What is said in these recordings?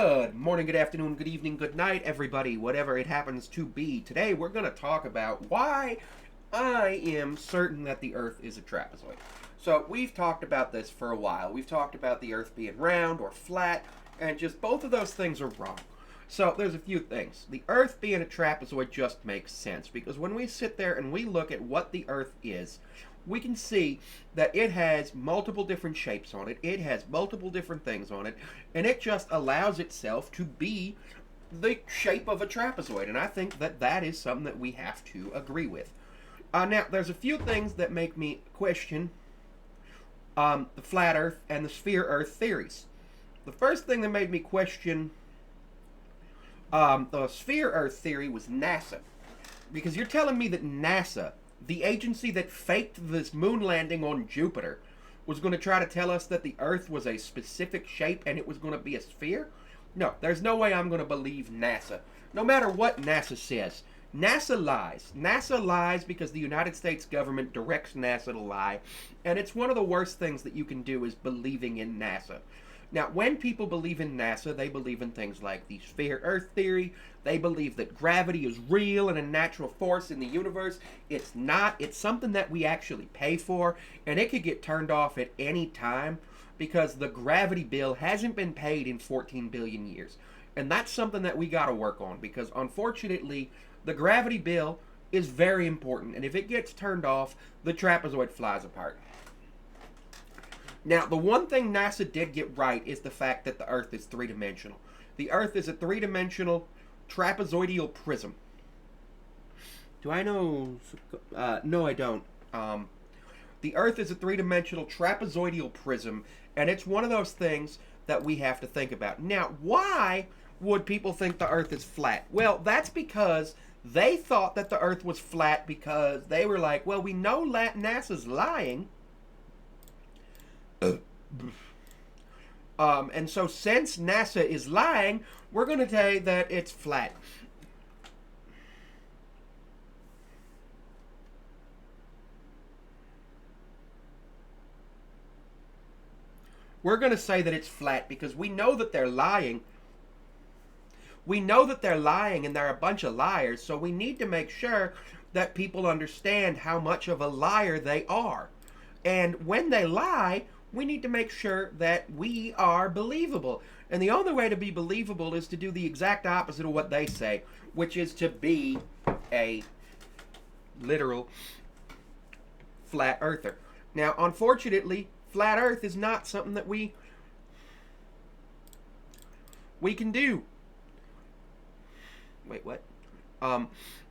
Good morning, good afternoon, good evening, good night, everybody, whatever it happens to be. Today we're going to talk about why I am certain that the Earth is a trapezoid. So we've talked about this for a while. We've talked about the Earth being round or flat, and just both of those things are wrong. So there's a few things. The Earth being a trapezoid just makes sense, because when we sit there and we look at what the Earth is, we can see that it has multiple different shapes on it, it has multiple different things on it, and it just allows itself to be the shape of a trapezoid, and I think that that is something that we have to agree with. Now, there's a few things that make me question the flat Earth and the sphere Earth theories. The first thing that made me question the sphere Earth theory was NASA, because you're telling me that NASA, the agency that faked this moon landing on Jupiter, was going to try to tell us that the Earth was a specific shape and it was going to be a sphere? No, there's no way I'm going to believe NASA. No matter what NASA says. NASA lies. NASA lies because the United States government directs NASA to lie, and it's one of the worst things that you can do is believing in NASA. Now, when people believe in NASA, they believe in things like the sphere Earth theory. They believe that gravity is real and a natural force in the universe. It's not. It's something that we actually pay for, and it could get turned off at any time because the gravity bill hasn't been paid in 14 billion years. And that's something that we got to work on, because unfortunately, the gravity bill is very important, and if it gets turned off, the trapezoid flies apart. Now, the one thing NASA did get right is the fact that the Earth is three-dimensional. The Earth is a three-dimensional trapezoidal prism. Do I know? No, I don't. The Earth is a three-dimensional trapezoidal prism, and it's one of those things that we have to think about. Now, why would people think the Earth is flat? Well, that's because they thought that the Earth was flat because they were like, well, we know NASA's lying. And so since NASA is lying, we're going to say that it's flat. We're going to say that it's flat because we know that they're lying. We know that they're lying and they're a bunch of liars, so we need to make sure that people understand how much of a liar they are. And when they lie, we need to make sure that we are believable. And the only way to be believable is to do the exact opposite of what they say, which is to be a literal flat earther. Now, unfortunately, flat Earth is not something that we can do. Wait, what?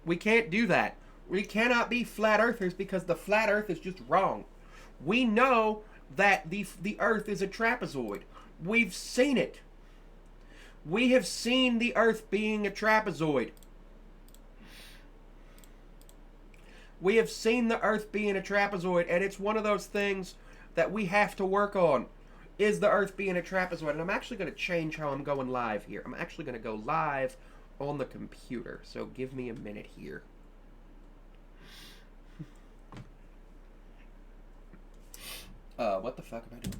We can't do that. We cannot be flat earthers because the flat Earth is just wrong. We know that the Earth is a trapezoid. We've seen it. We have seen the Earth being a trapezoid. We have seen the Earth being a trapezoid, and it's one of those things that we have to work on. Is the Earth being a trapezoid? And I'm actually going to change how I'm going live here. I'm actually going to go live on the computer. So give me a minute here. What the fuck am I doing?